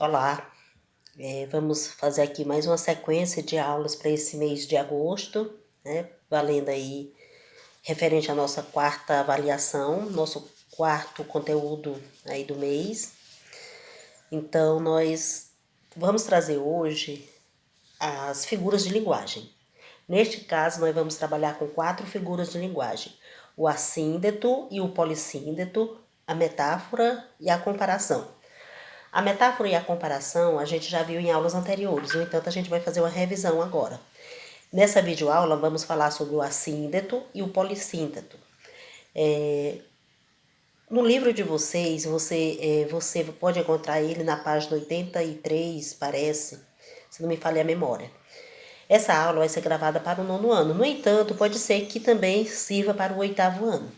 Olá, vamos fazer aqui mais uma sequência de aulas para esse mês de agosto, né? Valendo aí, referente à nossa quarta avaliação, nosso quarto conteúdo aí do mês. Então, nós vamos trazer hoje as figuras de linguagem. Neste caso, nós vamos trabalhar com 4 figuras de linguagem: o assíndeto e o polissíndeto, a metáfora e a comparação. A metáfora e a comparação a gente já viu em aulas anteriores, no entanto, a gente vai fazer uma revisão agora. Nessa videoaula, vamos falar sobre o assíndeto e o polissíndeto. No livro de vocês, você pode encontrar ele na página 83, parece, se não me falha a memória. Essa aula vai ser gravada para o 9º ano, no entanto, pode ser que também sirva para o 8º ano.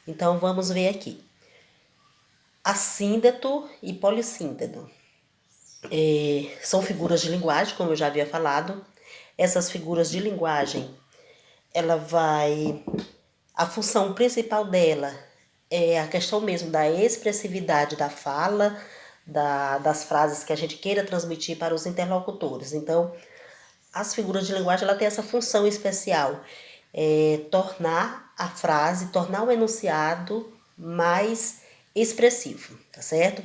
Então, vamos ver aqui. Assíndeto e polissíndeto. São figuras de linguagem, como eu já havia falado. Essas figuras de linguagem, a função principal dela é a questão mesmo da expressividade da fala, das frases que a gente queira transmitir para os interlocutores. Então, as figuras de linguagem, ela tem essa função especial, tornar a frase, tornar o enunciado mais expressivo, tá certo?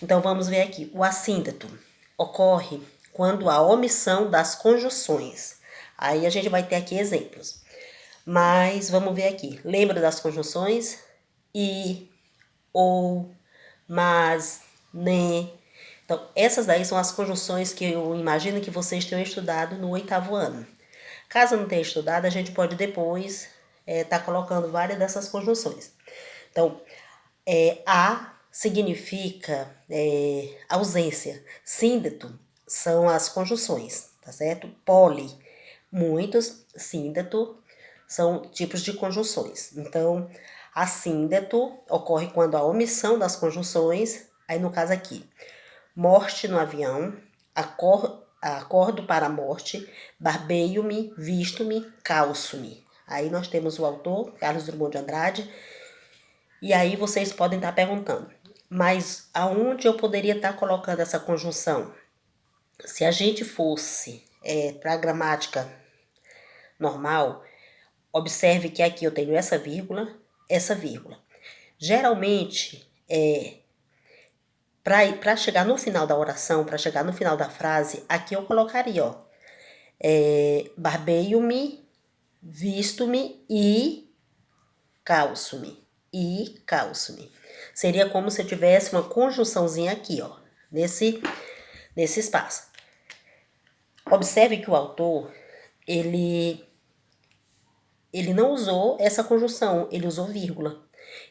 Então, vamos ver aqui. O assíndeto ocorre quando há omissão das conjunções. Aí a gente vai ter aqui exemplos. Mas vamos ver aqui. Lembra das conjunções? E, ou, mas, nem. Então, essas daí são as conjunções que eu imagino que vocês tenham estudado no 8º ano. Caso não tenha estudado, a gente pode depois tá colocando várias dessas conjunções. Então, a significa ausência. Síndeto são as conjunções, tá certo? Poli, muitos. Síndeto são tipos de conjunções. Então, assíndeto ocorre quando há omissão das conjunções. Aí, no caso aqui, morte no avião, acordo para a morte, barbeio-me, visto-me, calço-me. Aí nós temos o autor, Carlos Drummond de Andrade. E aí vocês podem estar perguntando, mas aonde eu poderia estar colocando essa conjunção? Se a gente fosse para a gramática normal, observe que aqui eu tenho essa vírgula, essa vírgula. Geralmente, para chegar no final da oração, para chegar no final da frase, aqui eu colocaria, ó, barbeio-me, visto-me e calço-me. E calço-me. Seria como se tivesse uma conjunçãozinha aqui, ó, nesse espaço. Observe que o autor, ele não usou essa conjunção, ele usou vírgula.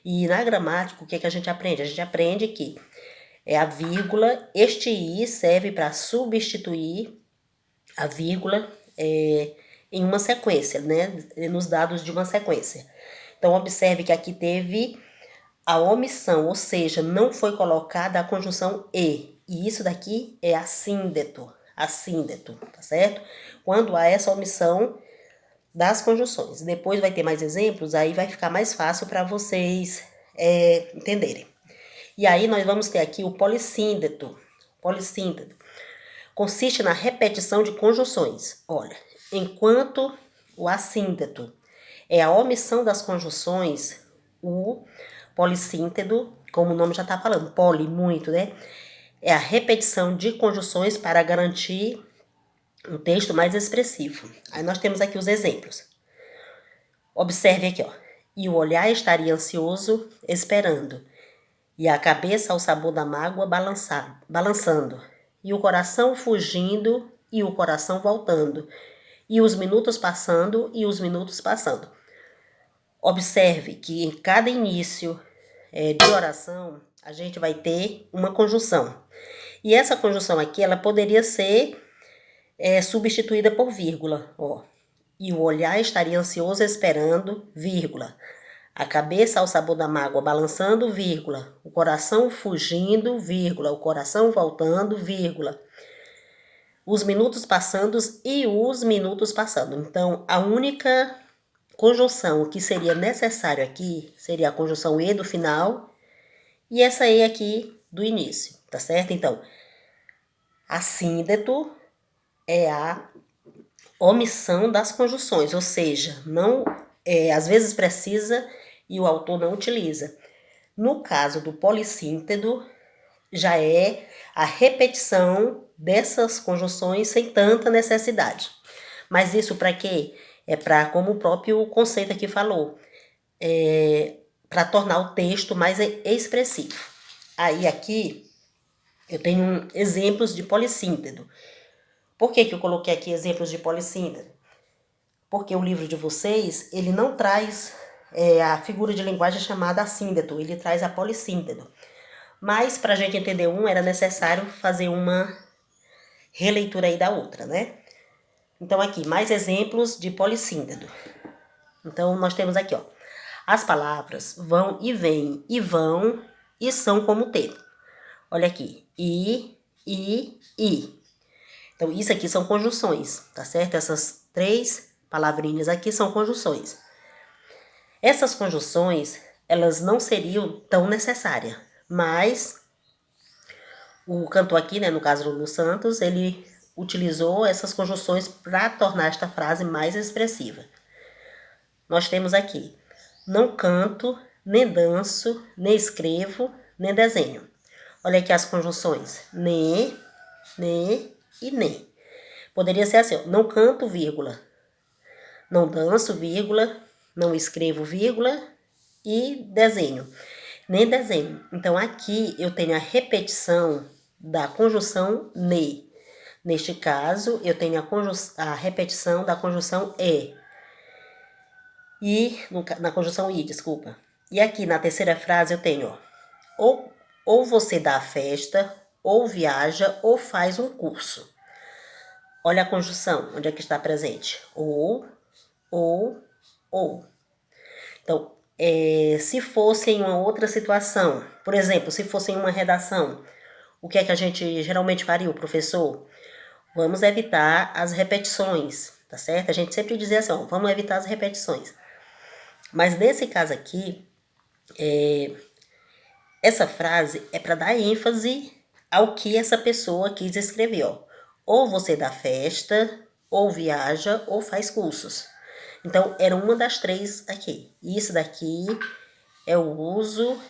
E na gramática, o que, que a gente aprende? A gente aprende que a vírgula, este i serve para substituir a vírgula em uma sequência, né? Nos dados de uma sequência. Então, observe que aqui teve a omissão, ou seja, não foi colocada a conjunção e. E isso daqui é assíndeto, tá certo? Quando há essa omissão das conjunções. Depois vai ter mais exemplos, aí vai ficar mais fácil para vocês entenderem. E aí nós vamos ter aqui o polissíndeto. Polissíndeto consiste na repetição de conjunções. Olha, enquanto o assíndeto é a omissão das conjunções, o polissínteto, como o nome já está falando, poli, muito, né? É a repetição de conjunções para garantir um texto mais expressivo. Aí nós temos aqui os exemplos. Observe aqui, ó. E o olhar estaria ansioso, esperando. E a cabeça ao sabor da mágoa balançando. E o coração fugindo e o coração voltando. E os minutos passando e os minutos passando. Observe que em cada início de oração, a gente vai ter uma conjunção. E essa conjunção aqui, ela poderia ser substituída por vírgula, ó. E o olhar estaria ansioso esperando, vírgula. A cabeça ao sabor da mágoa balançando, vírgula. O coração fugindo, vírgula. O coração voltando, vírgula. Os minutos passando e os minutos passando. Então, a única conjunção que seria necessário aqui seria a conjunção e do final e essa e aqui do início, tá certo? Então, assíndeto é a omissão das conjunções, ou seja, não às vezes precisa e o autor não utiliza. No caso do polissíntedo, já é a repetição dessas conjunções sem tanta necessidade. Mas isso para quê? É para, como o próprio conceito aqui falou, para tornar o texto mais expressivo. Aí aqui eu tenho exemplos de polissíntedo. Por que eu coloquei aqui exemplos de polissíntedo? Porque o livro de vocês, ele não traz a figura de linguagem chamada assíndeto, ele traz a polissíntedo. Mas para a gente entender um, era necessário fazer uma releitura aí da outra, né? Então aqui, mais exemplos de polissíntedo. Então nós temos aqui, ó, as palavras vão e vêm, e vão e são como tempo. Olha aqui, e. Então isso aqui são conjunções, tá certo? Essas 3 palavrinhas aqui são conjunções. Essas conjunções, elas não seriam tão necessárias, mas o cantor aqui, né, no caso do Lulu Santos, ele utilizou essas conjunções para tornar esta frase mais expressiva. Nós temos aqui, não canto, nem danço, nem escrevo, nem desenho. Olha aqui as conjunções, ne e nem. Poderia ser assim, ó, não canto, vírgula, não danço, vírgula, não escrevo, vírgula, e desenho, nem desenho. Então aqui eu tenho a repetição da conjunção ne. Neste caso, eu tenho a repetição da conjunção e. E na conjunção i, desculpa. E aqui na terceira frase eu tenho, ó, ou você dá a festa, ou viaja, ou faz um curso. Olha a conjunção, onde é que está presente? Ou. Então, se fosse em uma outra situação, por exemplo, se fosse em uma redação, o que é que a gente geralmente faria, o professor? Vamos evitar as repetições, tá certo? A gente sempre dizia assim, ó, vamos evitar as repetições. Mas nesse caso aqui, essa frase é para dar ênfase ao que essa pessoa quis escrever, ó. Ou você dá festa, ou viaja, ou faz cursos. Então, era uma das 3 aqui. Isso daqui é o uso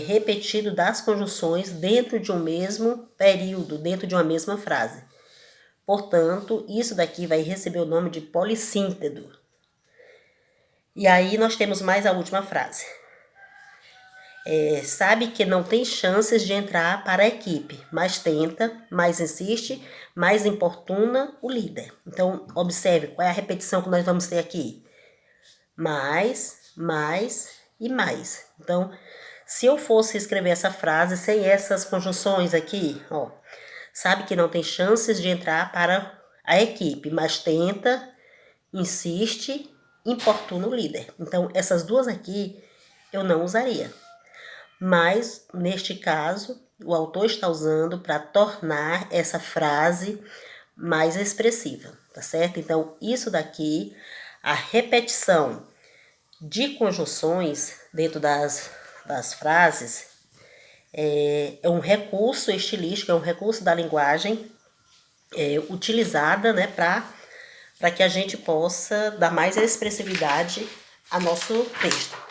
repetido das conjunções dentro de um mesmo período, dentro de uma mesma frase. Portanto, isso daqui vai receber o nome de polissíntedo. E aí nós temos mais a última frase. Sabe que não tem chances de entrar para a equipe, mas tenta, mais insiste, mais importuna o líder. Então, observe qual é a repetição que nós vamos ter aqui. Mais e mais. Então, se eu fosse escrever essa frase sem essas conjunções aqui, ó, sabe que não tem chances de entrar para a equipe, mas tenta, insiste, importuna o líder. Então, essas duas aqui eu não usaria. Mas, neste caso, o autor está usando para tornar essa frase mais expressiva, tá certo? Então, isso daqui, a repetição de conjunções dentro das frases, é um recurso estilístico, é um recurso da linguagem utilizada, né, para que a gente possa dar mais expressividade ao nosso texto.